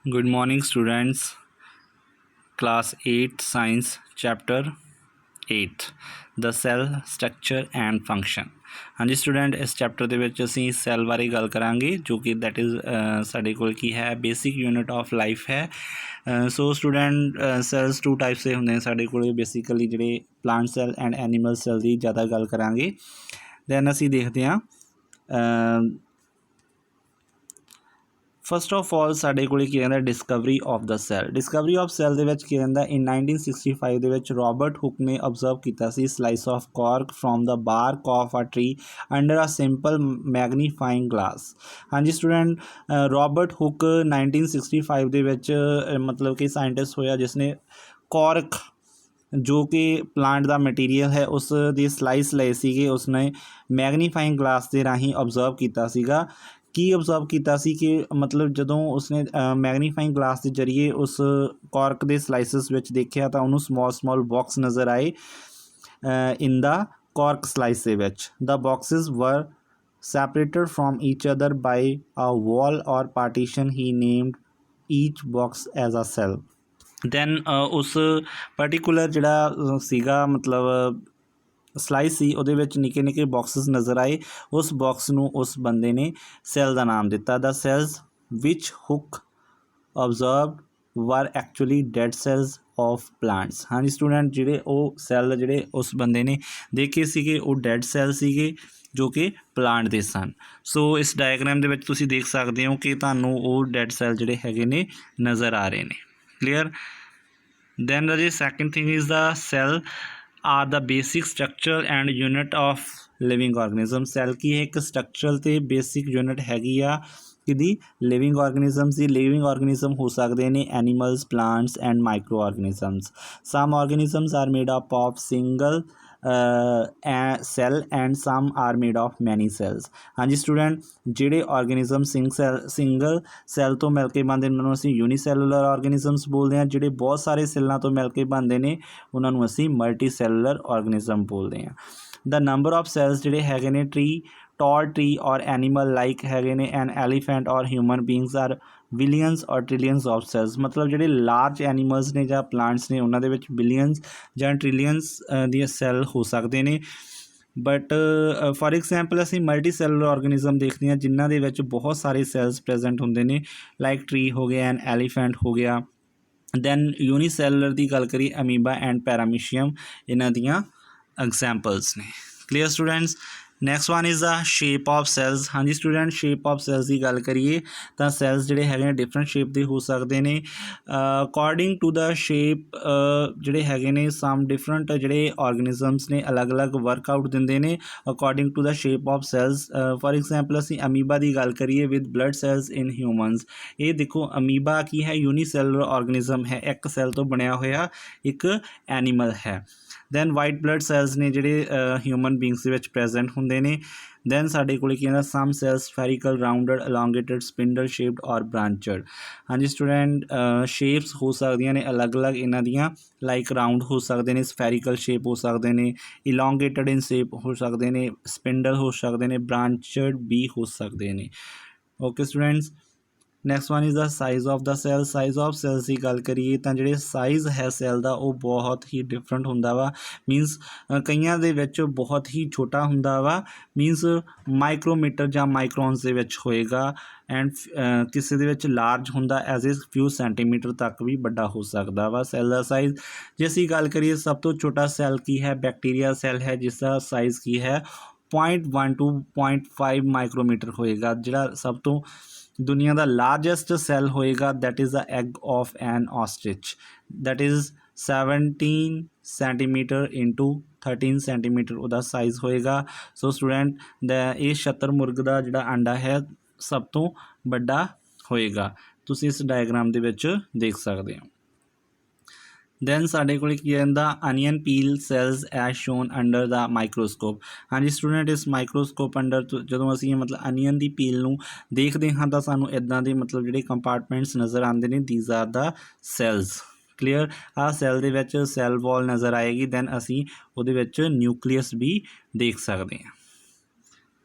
Good morning, students. Class 8 Science Chapter 8 The Cell Structure and Function। हाँ जी student, इस chapter ਦੇ ਵਿੱਚ ਅਸੀਂ ਸੈੱਲ ਬਾਰੇ ਗੱਲ ਕਰਾਂਗੇ ਜੋ ਕਿ ਦੈਟ ਇਜ਼ ਸਾਡੇ ਕੋਲ ਕੀ ਹੈ ਬੇਸਿਕ ਯੂਨਿਟ ਆਫ ਲਾਈਫ ਹੈ। So student cells two types ਦੇ ਹੁੰਦੇ ਨੇ ਸਾਡੇ ਕੋਲ ਬੇਸਿਕਲੀ ਜਿਹੜੇ plant cell and animal cell ਦੀ ਜ਼ਿਆਦਾ ਗੱਲ ਕਰਾਂਗੇ। ਦੈਨ ਅਸੀਂ ਦੇਖਦੇ ਹਾਂ फस्ट ऑफ ऑल साढ़े को discovery of the cell. Discovery of cell दे विच की कहता इन 1965 दे विच रॉबर्ट हुक ने ऑब्जर्व किया slice of cork from the bark of a tree under a simple magnifying glass. हाँ जी स्टूडेंट, रॉबर्ट हुक 1965 दे विच मतलब कि साइंटिस्ट होया जिसने कॉर्क जो कि प्लांट का मटीरीयल है उस दी स्लाइस लए सीगे, उसने मैगनीफाइंग ग्लास के राही ऑब्जर्व किया सीगा। की ऑब्जर्व किया कि मतलब जदों उसने मैगनीफाइंग ग्लास के जरिए उस कॉर्क के स्लाइसिस विच देखिया तो उन्होंने स्मॉल स्मॉल बॉक्स नज़र आए in the cork slice they which. The boxes were separated from each other by a wall or partition. He named each box as a cell. then उस particular ਜਿਹੜਾ ਸੀਗਾ मतलब slice ਸੀ ਉਹਦੇ ਵਿੱਚ ਨਿੱਕੇ ਨਿੱਕੇ ਬਾਕਸਿਸ ਨਜ਼ਰ ਆਏ। ਉਸ ਬਾਕਸ ਨੂੰ ਉਸ ਬੰਦੇ ਨੇ ਸੈੱਲ ਦਾ ਨਾਮ ਦਿੱਤਾ। ਦ ਸੈੱਲਸ ਵਿਚ Hooke observe were actually dead cells of plants. हाँ जी स्टूडेंट, ਜਿਹੜੇ ਉਹ ਸੈੱਲ ਜਿਹੜੇ ਉਸ ਬੰਦੇ ਨੇ ਦੇਖੇ ਸੀਗੇ ਉਹ ਡੈਡ ਸੈੱਲ ਸੀਗੇ ਜੋ ਕਿ ਪਲਾਂਟ ਦੇ ਸਨ। ਸੋ ਇਸ ਡਾਇਗਰਾਮ ਦੇ ਵਿੱਚ ਤੁਸੀਂ ਦੇਖ ਸਕਦੇ ਹੋ ਕਿ ਤੁਹਾਨੂੰ ਉਹ ਡੈਡ ਸੈੱਲ ਜਿਹੜੇ ਹੈਗੇ ਨੇ ਨਜ਼ਰ ਆ ਰਹੇ ਨੇ। Clear. then the second thing is the cell are the basic structure and unit of living organism। cell की एक structural ਤੇ basic unit ਹੈਗੀ ਆ ਕਿਹਦੀ ਲਿਵਿੰਗ ਆਰਗੈਨਿਜ਼ਮਸ ਦੀ। ਲਿਵਿੰਗ ਆਰਗੈਨਿਜ਼ਮ ਹੋ ਸਕਦੇ ਨੇ animals, plants and microorganisms. Some organisms are made up of single cell and some are made of many cells. ਹਾਂਜੀ ਸਟੂਡੈਂਟ, ਜਿਹੜੇ ਆਰਗੈਨਿਜ਼ਮ ਸਿੰਗਲ ਸੈੱਲ ਤੋਂ ਮਿਲ ਕੇ ਬਣਦੇ ਉਹਨਾਂ ਨੂੰ ਅਸੀਂ ਯੂਨੀਸੈਲੂਲਰ ਆਰਗੈਨਿਜ਼ਮਸ ਬੋਲਦੇ ਹਾਂ। ਜਿਹੜੇ ਬਹੁਤ ਸਾਰੇ ਸੈੱਲਾਂ ਤੋਂ ਮਿਲ ਕੇ ਬਣਦੇ ਨੇ ਉਹਨਾਂ ਨੂੰ ਅਸੀਂ ਮਲਟੀ ਸੈਲੂਲਰ ਆਰਗੈਨਿਜ਼ਮ ਬੋਲਦੇ ਹਾਂ। ਦ ਨੰਬਰ ਆਫ ਸੈੱਲਸ ਜਿਹੜੇ ਹੈਗੇ ਨੇ टॉल ट्री और एनीमल लाइक हैगे ने एंड एलीफेंट और ह्यूमन बींग्स आर बिलियंस और ट्रिलियंस ऑफ सैल्स। मतलब ਜਿਹੜੇ ਲਾਰਜ ਐਨੀਮਲਸ ਨੇ ਜਾਂ ਪਲਾਂਟਸ ਨੇ ਉਹਨਾਂ ਦੇ ਵਿੱਚ ਬਿਲੀਅਨਸ ਜਾਂ ਟ੍ਰਿਲੀਅਨਸ ਦੀਆਂ ਸੈੱਲ ਹੋ ਸਕਦੇ ਨੇ। ਬਟ ਫਾਰ ਐਗਜ਼ਾਮਪਲ ਅਸੀਂ ਮਲਟੀ ਸੈਲੂਲਰ ਆਰਗੈਨਿਜ਼ਮ ਦੇਖਦੇ ਹਾਂ ਜਿਨ੍ਹਾਂ ਦੇ ਵਿੱਚ ਬਹੁਤ ਸਾਰੇ ਸੈੱਲਸ ਪ੍ਰੈਜ਼ੈਂਟ ਹੁੰਦੇ ਨੇ, ਲਾਈਕ ਟਰੀ ਹੋ ਗਿਆ ਐਂਡ ਐਲੀਫੈਂਟ ਹੋ ਗਿਆ। ਦੈਨ ਯੂਨੀਸੈਲੂਲਰ ਦੀ ਗੱਲ ਕਰੀਏ ਅਮੀਬਾ ਐਂਡ ਪੈਰਾਮੀਸ਼ੀਅਮ ਇਹਨਾਂ ਦੀਆਂ ਐਗਜ਼ਾਮਪਲਸ ਨੇ। Clear students. Next one is the shape of cells. ਹਾਂਜੀ ਸਟੂਡੈਂਟ, ਸ਼ੇਪ ਆਫ ਸੈੱਲਸ ਦੀ ਗੱਲ ਕਰੀਏ ਤਾਂ ਸੈੱਲਸ ਜਿਹੜੇ ਹੈਗੇ ਨੇ ਡਿਫਰੈਂਟ ਸ਼ੇਪ ਦੇ ਹੋ ਸਕਦੇ ਨੇ। ਅਕੋਰਡਿੰਗ ਟੂ ਦਾ ਸ਼ੇਪ ਜਿਹੜੇ ਹੈਗੇ ਨੇ ਸਮ ਡਿਫਰੈਂਟ ਜਿਹੜੇ ਆਰਗੈਨਿਜ਼ਮਸ ਨੇ ਅਲੱਗ-ਅਲੱਗ ਵਰਕਆਊਟ ਦਿੰਦੇ ਨੇ according to the shape of cells. For example ਅਸੀਂ ਅਮੀਬਾ ਦੀ ਗੱਲ ਕਰੀਏ with blood cells in humans. ਇਹ ਦੇਖੋ ਅਮੀਬਾ ਕੀ ਹੈ, ਯੂਨੀਸੈਲੂਲਰ ਆਰਗੈਨਿਜ਼ਮ ਹੈ, ਇੱਕ ਸੈੱਲ ਤੋਂ ਬਣਿਆ ਹੋਇਆ ਇੱਕ ਐਨੀਮਲ ਹੈ। ਦੈਨ ਵਾਈਟ ਬਲੱਡ ਸੈੱਲਸ ਨੇ ਜਿਹੜੇ ਹਿਊਮਨ ਬੀਂਗਸ ਦੇ ਵਿੱਚ ਪ੍ਰੈਜ਼ੈਂਟ ਹੁੰਦੇ ਨੇ। ਦੈਨ ਸਾਡੇ ਕੋਲ ਕੀ ਹੁੰਦਾ ਸਮ ਸੈੱਲਸ ਸਫੈਰੀਕਲ, ਰਾਊਂਡਡ, ਅਲੋਂਗੇਟਡ, ਸਪਿੰਡਲ ਸ਼ੇਪਡ ਔਰ ਬ੍ਰਾਂਚਡ। ਹਾਂਜੀ ਸਟੂਡੈਂਟ, ਸ਼ੇਪਸ ਹੋ ਸਕਦੀਆਂ ਨੇ ਅਲੱਗ-ਅਲੱਗ ਇਹਨਾਂ ਦੀਆਂ, ਲਾਈਕ ਰਾਊਂਡ ਹੋ ਸਕਦੇ ਨੇ, ਸਫੈਰੀਕਲ ਸ਼ੇਪ ਹੋ ਸਕਦੇ ਨੇ, ਇਲੋਂਗੇਟਡ ਇਨ ਸ਼ੇਪ ਹੋ ਸਕਦੇ ਨੇ, ਸਪਿੰਡਲ ਹੋ ਸਕਦੇ ਨੇ, ਬ੍ਰਾਂਚਡ ਵੀ ਹੋ ਸਕਦੇ ਨੇ। Okay students. Next one is the size of the cell. Size of cells ਦੀ ਗੱਲ ਕਰੀਏ ਤਾਂ ਜਿਹੜੇ ਸਾਈਜ਼ ਹੈ ਸੈੱਲ ਦਾ ਉਹ ਬਹੁਤ ਹੀ ਡਿਫਰੈਂਟ ਹੁੰਦਾ ਵਾ। ਮੀਨਸ ਕਈਆਂ ਦੇ ਵਿੱਚ ਬਹੁਤ ਹੀ ਛੋਟਾ ਹੁੰਦਾ ਵਾ, ਮੀਨਸ ਮਾਈਕਰੋਮੀਟਰ ਜਾਂ ਮਾਈਕਰੋਨਸ ਦੇ ਵਿੱਚ ਹੋਏਗਾ ਐਂਡ ਕਿਸੇ ਦੇ ਵਿੱਚ ਲਾਰਜ ਹੁੰਦਾ ਐਜ਼ ਏ ਫਿਊ ਸੈਂਟੀਮੀਟਰ ਤੱਕ ਵੀ ਵੱਡਾ ਹੋ ਸਕਦਾ ਵਾ ਸੈੱਲ ਦਾ ਸਾਈਜ਼। ਜੇ ਅਸੀਂ ਗੱਲ ਕਰੀਏ ਸਭ ਤੋਂ ਛੋਟਾ ਸੈੱਲ ਕੀ ਹੈ, ਬੈਕਟੀਰੀਆ ਸੈੱਲ ਹੈ ਜਿਸ ਦਾ ਸਾਈਜ਼ ਕੀ ਹੈ 0.1 to 0.5 ਮਾਈਕਰੋਮੀਟਰ ਹੋਏਗਾ। ਜਿਹੜਾ ਸਭ ਤੋਂ ਦੁਨੀਆ ਦਾ ਲਾਰਜੈਸਟ ਸੈੱਲ ਹੋਏਗਾ that is the egg of an ostrich, that is 17 centimetre into 13 centimetre ਉਹਦਾ ਸਾਈਜ਼ ਹੋਏਗਾ। ਸੋ ਸਟੂਡੈਂਟ ਇਹ ਸ਼ਤਰਮੁਰਗ ਦਾ ਜਿਹੜਾ ਅੰਡਾ ਹੈ ਸਭ ਤੋਂ ਵੱਡਾ ਹੋਏਗਾ। ਤੁਸੀਂ ਇਸ ਡਾਇਗਰਾਮ ਦੇ ਵਿੱਚ ਦੇਖ ਸਕਦੇ ਹੋ। ਦੈਨ ਸਾਡੇ ਕੋਲ ਕੀ ਰਹਿੰਦਾ onion peel cells as shown under the microscope. ਹਾਂਜੀ ਸਟੂਡੈਂਟ, ਇਸ ਮਾਈਕਰੋਸਕੋਪ ਅੰਡਰ ਜਦੋਂ ਅਸੀਂ ਮਤਲਬ ਅਨੀਅਨ ਦੀ ਪੀਲ ਨੂੰ ਦੇਖਦੇ ਹਾਂ ਤਾਂ ਸਾਨੂੰ ਇੱਦਾਂ ਦੇ ਮਤਲਬ ਜਿਹੜੇ ਕੰਪਾਰਟਮੈਂਟਸ ਨਜ਼ਰ ਆਉਂਦੇ ਨੇ, these are the cells. Clear. ਆਹ ਸੈੱਲ ਦੇ ਵਿੱਚ ਸੈੱਲ ਵਾਲ ਨਜ਼ਰ ਆਏਗੀ, ਦੈਨ ਅਸੀਂ ਉਹਦੇ ਵਿੱਚ ਨਿਊਕਲੀਅਸ ਵੀ ਦੇਖ ਸਕਦੇ ਹਾਂ।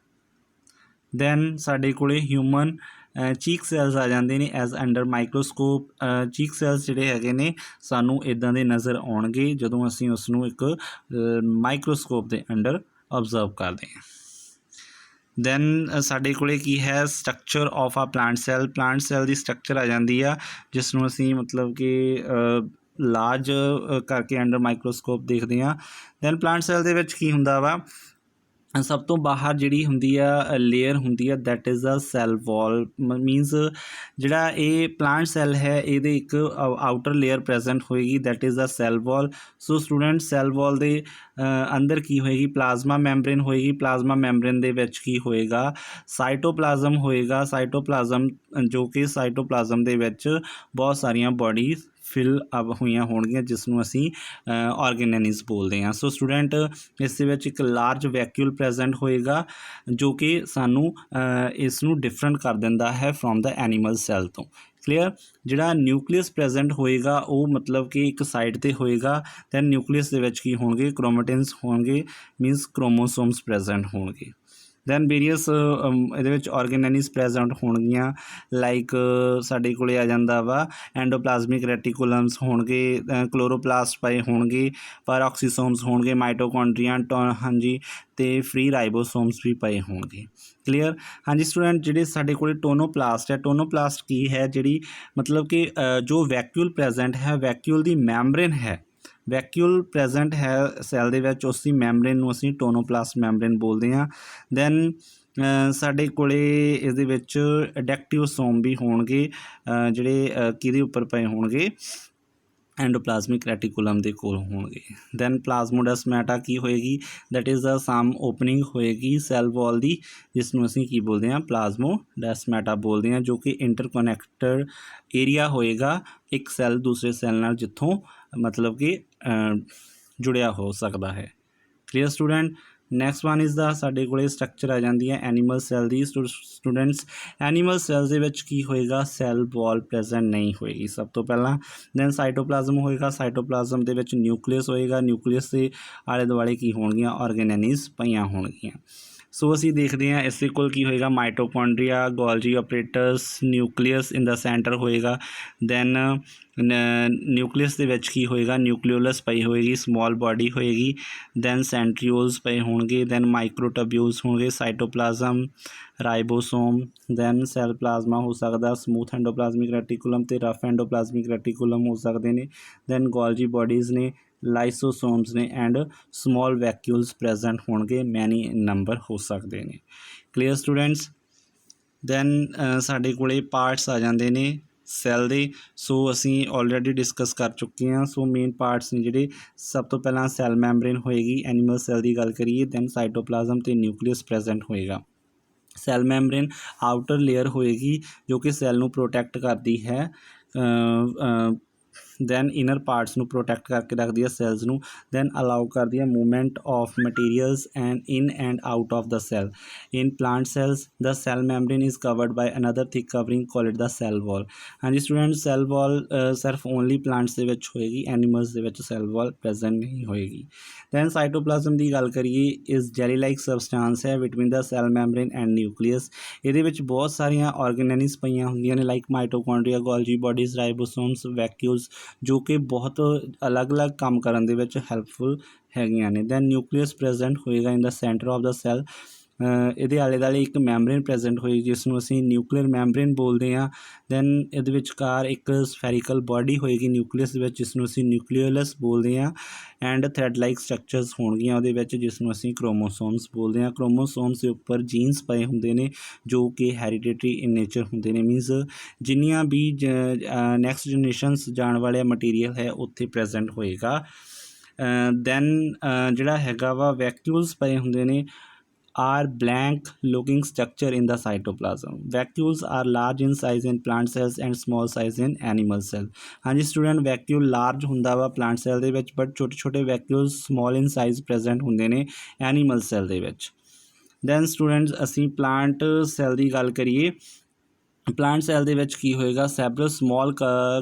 ਦੈਨ ਸਾਡੇ ਕੋਲ ਹਿਊਮਨ ਚੀਕ ਸੈਲਸ ਆ ਜਾਂਦੇ ਨੇ ਐਜ਼ ਅੰਡਰ ਮਾਈਕਰੋਸਕੋਪ। ਚੀਕ ਸੈਲਸ ਜਿਹੜੇ ਹੈਗੇ ਨੇ ਸਾਨੂੰ ਇੱਦਾਂ ਦੇ ਨਜ਼ਰ ਆਉਣਗੇ ਜਦੋਂ ਅਸੀਂ ਉਸ ਨੂੰ ਇੱਕ ਮਾਈਕਰੋਸਕੋਪ ਦੇ ਅੰਡਰ ਓਬਜ਼ਰਵ ਕਰਦੇ ਹਾਂ। ਦੈਨ ਸਾਡੇ ਕੋਲੇ ਕੀ ਹੈ, ਸਟਰਕਚਰ ਆਫ ਆ ਪਲਾਂਟ ਸੈੱਲ ਦੀ ਸਟਰਕਚਰ ਆ ਜਾਂਦੀ ਆ ਜਿਸ ਨੂੰ ਅਸੀਂ ਮਤਲਬ ਕਿ ਲਾਰਜ ਕਰਕੇ ਅੰਡਰ ਮਾਈਕਰੋਸਕੋਪ ਦੇਖਦੇ ਹਾਂ। ਦੈਨ ਪਲਾਂਟ ਸੈੱਲ ਦੇ ਵਿੱਚ ਕੀ ਹੁੰਦਾ ਵਾ, ਸਭ ਤੋਂ ਬਾਹਰ ਜਿਹੜੀ ਹੁੰਦੀ ਆ ਲੇਅਰ ਹੁੰਦੀ ਆ that is a cell wall. Means ਜਿਹੜਾ ਇਹ ਪਲਾਂਟ ਸੈੱਲ ਹੈ ਇਹਦੇ ਇੱਕ ਆਊਟਰ ਲੇਅਰ ਪ੍ਰੈਜੈਂਟ ਹੋਏਗੀ that is a cell wall. So student cell wall ਦੇ ਅੰਦਰ ਕੀ ਹੋਏਗੀ, ਪਲਾਜ਼ਮਾ ਮੈਂਬਰੇਨ ਹੋਏਗੀ। ਪਲਾਜ਼ਮਾ ਮੈਂਬਰੇਨ ਦੇ ਵਿੱਚ ਕੀ ਹੋਏਗਾ, ਸਾਈਟੋਪਲਾਜ਼ਮ ਹੋਏਗਾ। ਸਾਈਟੋਪਲਾਜ਼ਮ ਜੋ ਕਿ ਸਾਈਟੋਪਲਾਜ਼ਮ ਦੇ ਵਿੱਚ ਬਹੁਤ ਸਾਰੀਆਂ ਬੋਡੀਜ਼ ਫਿਲ ਅਪ ਹੋਈਆਂ ਹੋਣਗੀਆਂ ਜਿਸ ਨੂੰ ਅਸੀਂ ਆਰਗੇਨੇਲਿਜ਼ ਬੋਲਦੇ ਹਾਂ। ਸੋ ਸਟੂਡੈਂਟ ਇਸ ਦੇ ਵਿੱਚ ਇੱਕ ਲਾਰਜ ਵੈਕਿਊਲ ਪ੍ਰੈਜੈਂਟ ਹੋਏਗਾ ਜੋ ਕਿ ਸਾਨੂੰ ਇਸ ਨੂੰ ਡਿਫਰੈਂਟ ਕਰ ਦਿੰਦਾ ਹੈ ਫਰੋਮ ਦਾ ਐਨੀਮਲ ਸੈੱਲ ਤੋਂ। ਕਲੀਅਰ। ਜਿਹੜਾ ਨਿਊਕਲੀਅਸ ਪ੍ਰੈਜੈਂਟ ਹੋਏਗਾ ਉਹ ਮਤਲਬ ਕਿ ਇੱਕ ਸਾਈਡ 'ਤੇ ਹੋਏਗਾ। ਦੈਨ ਨਿਊਕਲੀਅਸ ਦੇ ਵਿੱਚ ਕੀ ਹੋਣਗੇ, ਕ੍ਰੋਮੈਟਿਨਸ ਹੋਣਗੇ, ਮੀਨਸ ਕ੍ਰੋਮੋਸੋਮਸ ਪ੍ਰੈਜੈਂਟ ਹੋਣਗੇ। ਦੈਨ ਵੇਰੀਅਸ ਇਹਦੇ ਵਿੱਚ ਆਰਗੇਨੇਲਿਜ਼ ਪ੍ਰੈਜੈਂਟ ਹੋਣਗੀਆਂ ਲਾਈਕ ਸਾਡੇ ਕੋਲ ਆ ਜਾਂਦਾ ਵਾ ਐਂਡੋਪਲਾਜ਼ਮਿਕ ਰੈਟੀਕੂਲਮਸ ਹੋਣਗੇ, ਕਲੋਰੋਪਲਾਸਟ ਪਏ ਹੋਣਗੇ, ਪੈਰੋਕਸੀਸੋਮਸ ਹੋਣਗੇ, ਮਾਈਟੋਕੌਂਡਰੀਆ ਹਾਂਜੀ ਅਤੇ ਫ੍ਰੀ ਰਾਈਬੋਸੋਮਸ ਵੀ ਪਏ ਹੋਣਗੇ। ਕਲੀਅਰ। ਹਾਂਜੀ ਸਟੂਡੈਂਟ, ਜਿਹੜੇ ਸਾਡੇ ਕੋਲ ਟੋਨੋਪਲਾਸਟ ਹੈ, ਟੋਨੋਪਲਾਸਟ ਕੀ ਹੈ, ਜਿਹੜੀ ਮਤਲਬ ਕਿ ਜੋ ਵੈਕਿਊਲ ਪ੍ਰੈਜੈਂਟ ਹੈ, ਵੈਕਿਊਲ ਦੀ ਮੈਂਬਰੇਨ ਹੈ, ਵੈਕਿਊਲ ਪ੍ਰੈਜੈਂਟ ਹੈ ਸੈੱਲ ਦੇ ਵਿੱਚ, ਉਸ ਦੀ ਮੈਂਬਰੇਨ ਨੂੰ ਅਸੀਂ ਟੋਨੋਪਲਾਸਟ ਮੈਂਬਰੇਨ ਬੋਲਦੇ ਹਾਂ। ਦੈਨ ਸਾਡੇ ਕੋਲੇ ਇਹਦੇ ਵਿੱਚ ਐਡੈਕਟਿਵਸੋਮ ਵੀ ਹੋਣਗੇ ਜਿਹੜੇ ਕਿਹਦੇ ਉੱਪਰ ਪਏ ਹੋਣਗੇ, ਐਂਡੋਪਲਾਜ਼ਮਿਕ ਰੈਟੀਕੂਲਮ ਦੇ ਕੋਲ ਹੋਣਗੇ। ਦੈਨ ਪਲਾਜ਼ਮੋਡਸਮੈਟਾ ਕੀ ਹੋਏਗੀ, that is a some opening ਹੋਏਗੀ ਸੈੱਲ ਵਾਲ ਦੀ ਜਿਸ ਨੂੰ ਅਸੀਂ ਕੀ ਬੋਲਦੇ ਹਾਂ, ਪਲਾਜ਼ਮੋਡਸਮੈਟਾ ਬੋਲਦੇ ਹਾਂ, ਜੋ ਕਿ ਇੰਟਰਕਨੈਕਟਡ ਏਰੀਆ ਹੋਏਗਾ ਇੱਕ ਸੈੱਲ ਦੂਸਰੇ ਸੈੱਲ ਨਾਲ ਜਿੱਥੋਂ ਮਤਲਬ ਕਿ ਜੁੜਿਆ ਹੋ ਸਕਦਾ ਹੈ। Clear student. Next one is the ਸਾਡੇ ਕੋਲ ਸਟਰਕਚਰ ਆ ਜਾਂਦੀ ਹੈ ਐਨੀਮਲ ਸੈੱਲ ਦੀ। ਸਟੂਡੈਂਟਸ ਐਨੀਮਲ ਸੈੱਲ ਦੇ ਵਿੱਚ ਕੀ ਹੋਏਗਾ, ਸੈੱਲ ਵਾਲ ਪ੍ਰੈਜੈਂਟ ਨਹੀਂ ਹੋਏਗੀ ਸਭ ਤੋਂ ਪਹਿਲਾਂ। ਦੈਨ ਸਾਈਟੋਪਲਾਜ਼ਮ ਹੋਏਗਾ, ਸਾਈਟੋਪਲਾਜ਼ਮ ਦੇ ਵਿੱਚ ਨਿਊਕਲੀਅਸ ਹੋਏਗਾ, ਨਿਊਕਲੀਅਸ ਦੇ ਆਲੇ ਦੁਆਲੇ ਕੀ ਹੋਣਗੀਆਂ, ਆਰਗੇਨੇਲਿਜ਼ ਪਈਆਂ ਹੋਣਗੀਆਂ। ਸੋ ਅਸੀਂ ਦੇਖਦੇ ਹਾਂ ਇਸਦੇ ਕੋਲ ਕੀ ਹੋਏਗਾ, ਮਾਈਟੋਕੌਂਡਰੀਆ, ਗੋਲਜੀ ਆਪਰੇਟਸ, ਨਿਊਕਲੀਅਸ ਇਨ ਦਾ ਸੈਂਟਰ ਹੋਏਗਾ। ਦੈਨ ਨਿਊਕਲੀਅਸ ਦੇ ਵਿੱਚ ਕੀ ਹੋਏਗਾ, ਨਿਊਕਲੀਓਲਸ ਪਈ ਹੋਏਗੀ, ਸਮੋਲ ਬਾਡੀ ਹੋਏਗੀ। ਦੈਨ ਸੈਂਟਰੀਓਲਸ ਪਏ ਹੋਣਗੇ। ਦੈਨ ਮਾਈਕਰੋਟਬਿਊਲਸ ਹੋਣਗੇ, ਸਾਈਟੋਪਲਾਜ਼ਮ, ਰਾਈਬੋਸੋਮ। ਦੈਨ ਸੈੱਲ ਪਲਾਜ਼ਮਾ ਹੋ ਸਕਦਾ, ਸਮੂਥ ਐਂਡੋਪਲਾਜ਼ਮਿਕ ਰੈਟੀਕੂਲਮ ਅਤੇ ਰਫ ਐਂਡੋਪਲਾਜ਼ਮਿਕ ਰੈਟੀਕੂਲਮ ਹੋ ਸਕਦੇ ਨੇ। ਦੈਨ ਗੋਲਜੀ ਬਾਡੀਜ਼ ਨੇ, ਲਾਈਸੋਸੋਮਸ ਨੇ ਐਂਡ ਸਮੋਲ ਵੈਕਿਊਲਸ ਪ੍ਰੈਜੈਂਟ ਹੋਣਗੇ, ਮੈਨੀ ਨੰਬਰ ਹੋ ਸਕਦੇ ਨੇ। Clear students. ਦੈਨ ਸਾਡੇ ਕੋਲੇ ਪਾਰਟਸ ਆ ਜਾਂਦੇ ਨੇ ਸੈੱਲ ਦੇ। ਸੋ ਅਸੀਂ ਆਲਰੇਡੀ ਡਿਸਕਸ ਕਰ ਚੁੱਕੇ ਹਾਂ। ਸੋ ਮੇਨ ਪਾਰਟਸ ਨੇ ਜਿਹੜੇ, ਸਭ ਤੋਂ ਪਹਿਲਾਂ ਸੈੱਲ ਮੈਂਬਰੇਨ ਹੋਏਗੀ ਐਨੀਮਲ ਸੈੱਲ ਦੀ ਗੱਲ ਕਰੀਏ। ਦੈਨ ਸਾਈਟੋਪਲਾਜ਼ਮ ਅਤੇ ਨਿਊਕਲੀਅਸ ਪ੍ਰੈਜੈਂਟ ਹੋਏਗਾ। ਸੈੱਲ ਮੈਂਬਰੇਨ ਆਊਟਰ ਲੇਅਰ ਹੋਏਗੀ ਜੋ ਕਿ ਸੈੱਲ ਨੂੰ ਪ੍ਰੋਟੈਕਟ ਕਰਦੀ ਹੈ, ਦੈਨ ਇਨਰ ਪਾਰਟਸ ਨੂੰ ਪ੍ਰੋਟੈਕਟ ਕਰਕੇ ਰੱਖਦੀ ਹੈ ਸੈੱਲਸ ਨੂੰ। ਦੈਨ ਅਲਾਉ ਕਰਦੀ ਹੈ movement of materials and in and out of the cell. In plant cells the cell membrane is covered by another thick covering called the cell ਵਾਲ। ਹਾਂਜੀ student, cell ਵਾਲ ਸਿਰਫ only plants ਦੇ ਵਿੱਚ ਹੋਏਗੀ, animals ਦੇ ਵਿੱਚ cell ਵਾਲ present ਨਹੀਂ ਹੋਏਗੀ। Then cytoplasm ਦੀ ਗੱਲ ਕਰੀਏ, ਇਜ਼ ਜੈਲੀ ਲਾਈਕ ਸਬਸਟਾਂਸ ਹੈ between the cell membrane and nucleus. ਇਹਦੇ ਵਿੱਚ ਬਹੁਤ ਸਾਰੀਆਂ ਆਰਗੇਨੇਲਿਜ਼ ਪਈਆਂ ਹੁੰਦੀਆਂ ਨੇ like mitochondria, ਗੋਲਜੀ bodies, ribosomes, vacuoles, ਜੋ ਕਿ ਬਹੁਤ ਅਲੱਗ-ਅਲੱਗ ਕੰਮ ਕਰਨ ਦੇ ਵਿੱਚ ਹੈਲਪਫੁਲ ਹੈਗੀਆਂ ਨੇ। ਦੈਨ ਨਿਊਕਲੀਅਸ ਪ੍ਰੈਜੈਂਟ ਹੋਏਗਾ ਇਨ ਦਾ ਸੈਂਟਰ ਆਫ ਦਾ ਸੈੱਲ। ਇਹਦੇ ਆਲੇ ਦੁਆਲੇ ਇੱਕ ਮੈਂਬਰੇਨ ਪ੍ਰੈਜੈਂਟ ਹੋਏਗੀ ਜਿਸ ਨੂੰ ਅਸੀਂ ਨਿਊਕਲੀਅਰ ਮੈਂਬਰੇਨ ਬੋਲਦੇ ਹਾਂ। ਦੈਨ ਇਹਦੇ ਵਿਚਕਾਰ ਇੱਕ ਸਫੈਰੀਕਲ ਬਾਡੀ ਹੋਏਗੀ ਨਿਊਕਲੀਅਸ ਦੇ ਵਿੱਚ ਜਿਸ ਨੂੰ ਅਸੀਂ ਨਿਊਕਲੀਓਲਸ ਬੋਲਦੇ ਹਾਂ। ਐਂਡ ਥ੍ਰੈਡ ਲਾਈਕ ਸਟਰਕਚਰਸ ਹੋਣਗੀਆਂ ਉਹਦੇ ਵਿੱਚ ਜਿਸ ਨੂੰ ਅਸੀਂ ਕ੍ਰੋਮੋਸੋਮਸ ਬੋਲਦੇ ਹਾਂ। ਕ੍ਰੋਮੋਸੋਮਸ ਦੇ ਉੱਪਰ ਜੀਨਸ ਪਏ ਹੁੰਦੇ ਨੇ ਜੋ ਕਿ ਹੈਰੀਡੇਟਰੀ ਇਨ ਨੇਚਰ ਹੁੰਦੇ ਨੇ, ਮੀਨਸ ਜਿੰਨੀਆਂ ਵੀ ਨੈਕਸਟ ਜਨਰੇਸ਼ਨਸ ਜਾਣ ਵਾਲੇ ਮਟੀਰੀਅਲ ਹੈ ਉੱਥੇ ਪ੍ਰੈਜੈਂਟ ਹੋਏਗਾ। ਦੈਨ ਜਿਹੜਾ ਹੈਗਾ ਵਾ ਵੈਕਿਊਲਸ ਪਏ ਹੁੰਦੇ ਨੇ are blank looking structure in the cytoplasm. Vacuoles are large in size in plant cells and small size in animal cell. ਹਾਂਜੀ ਸਟੂਡੈਂਟ, ਵੈਕਿਊਲ ਲਾਰਜ ਹੁੰਦਾ ਵਾ ਪਲਾਂਟ ਸੈੱਲ ਦੇ ਵਿੱਚ ਬਟ ਛੋਟੇ ਛੋਟੇ vacuoles small in size present ਹੁੰਦੇ ਨੇ animal cell ਦੇ ਵਿੱਚ। ਦੈਨ ਸਟੂਡੈਂਟਸ ਅਸੀਂ ਪਲਾਂਟ ਸੈੱਲ ਦੀ ਗੱਲ ਕਰੀਏ ਪਲਾਂਟ ਸੈੱਲ ਦੇ ਵਿੱਚ ਕੀ ਹੋਏਗਾ, several small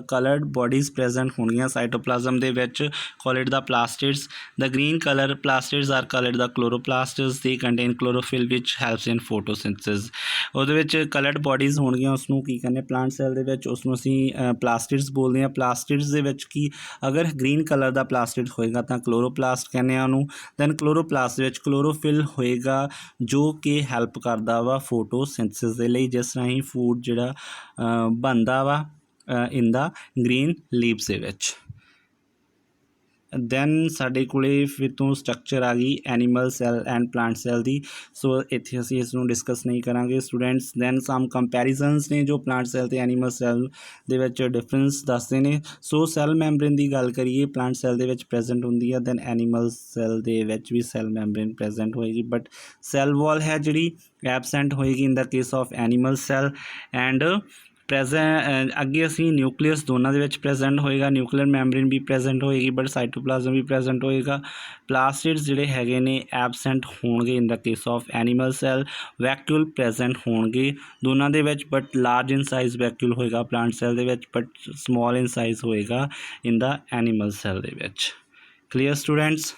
coloured bodies present ਹੋਣਗੀਆਂ ਸਾਈਟੋਪਲਾਜ਼ਮ ਦੇ ਵਿੱਚ, called the plastids. The green colour plastids are called the chloroplasts. They contain chlorophyll which helps in photosynthesis. ਉਹਦੇ ਵਿੱਚ ਕਲਰਡ ਬੋਡੀਜ਼ ਹੋਣਗੀਆਂ, ਉਸਨੂੰ ਕੀ ਕਹਿੰਦੇ ਪਲਾਂਟ ਸੈੱਲ ਦੇ ਵਿੱਚ, ਉਸਨੂੰ ਅਸੀਂ ਪਲਾਸਟਿਡਸ ਬੋਲਦੇ ਹਾਂ। ਪਲਾਸਟਿਡਸ ਦੇ ਵਿੱਚ ਕੀ, ਅਗਰ ਗ੍ਰੀਨ ਕਲਰ ਦਾ ਪਲਾਸਟਿਡ ਹੋਏਗਾ ਤਾਂ ਕਲੋਰੋਪਲਾਸਟ ਕਹਿੰਦੇ ਆ ਉਹਨੂੰ। ਦੈਨ ਕਲੋਰੋਪਲਾਸਟ ਦੇ ਵਿੱਚ ਕਲੋਰੋਫਿਲ ਹੋਏਗਾ ਜੋ ਕਿ ਹੈਲਪ ਕਰਦਾ ਵਾ ਫੋਟੋਸਿੰਥਸਿਸ ਦੇ ਲਈ, ਜਿਸ ਰਾਹੀਂ ਫੂਡ ਜਿਹੜਾ ਬਣਦਾ ਵਾ ਇਨ ਦਾ ਗ੍ਰੀਨ ਲੀਵਸ ਦੇ ਵਿੱਚ। ਦੈਨ ਸਾਡੇ ਕੋਲੇ ਫਿਰ ਤੋਂ ਸਟਰਕਚਰ ਆ ਗਈ animal cell and plant cell ਦੀ। ਸੋ ਇੱਥੇ ਅਸੀਂ ਇਸ ਨੂੰ ਡਿਸਕਸ ਨਹੀਂ ਕਰਾਂਗੇ ਸਟੂਡੈਂਟਸ। ਦੈਨ ਸਮ ਕੰਪੈਰੀਜ਼ਨਸ ਨੇ ਜੋ ਪਲਾਂਟ ਸੈੱਲ ਅਤੇ ਐਨੀਮਲ ਸੈੱਲ ਦੇ ਵਿੱਚ ਡਿਫਰੈਂਸ ਦੱਸਦੇ ਨੇ। ਸੋ ਸੈੱਲ ਮੈਂਬਰੇਨ ਦੀ ਗੱਲ ਕਰੀਏ, ਪਲਾਂਟ ਸੈੱਲ ਦੇ ਵਿੱਚ ਪ੍ਰੈਜ਼ੈਂਟ ਹੁੰਦੀ ਆ, ਦੈਨ ਐਨੀਮਲ ਸੈੱਲ ਦੇ ਵਿੱਚ ਵੀ ਸੈੱਲ ਮੈਂਬਰੇਨ ਪ੍ਰੈਜ਼ੈਂਟ ਹੋਏਗੀ, ਬਟ ਸੈੱਲ ਵਾਲ ਹੈ ਜਿਹੜੀ ਐਬਸੈਂਟ ਹੋਏਗੀ in the case of animal cell. And ਅੱਗੇ ਅਸੀਂ ਨਿਊਕਲੀਅਸ ਦੋਨਾਂ ਦੇ ਵਿੱਚ ਪ੍ਰੈਜ਼ੈਂਟ ਹੋਏਗਾ, ਨਿਊਕਲੀਅਰ ਮੈਂਬਰੇਨ ਵੀ ਪ੍ਰੈਜ਼ੈਂਟ ਹੋਏਗੀ, ਬਟ ਸਾਈਟੋਪਲਾਜ਼ਮ ਵੀ ਪ੍ਰੈਜ਼ੈਂਟ ਹੋਏਗਾ। ਪਲਾਸਟਿਡਸ ਜਿਹੜੇ ਹੈਗੇ ਨੇ ਐਬਸੈਂਟ ਹੋਣਗੇ in the case of animal cell. Vacuole present ਹੋਣਗੇ ਦੋਨਾਂ ਦੇ ਵਿੱਚ, but large in size vacuole ਹੋਏਗਾ ਪਲਾਂਟ ਸੈੱਲ ਦੇ ਵਿੱਚ, ਬਟ ਸਮੋਲ ਇਨ ਸਾਈਜ਼ ਹੋਏਗਾ ਇਨ ਦਾ ਐਨੀਮਲ ਸੈੱਲ ਦੇ ਵਿੱਚ। Clear students.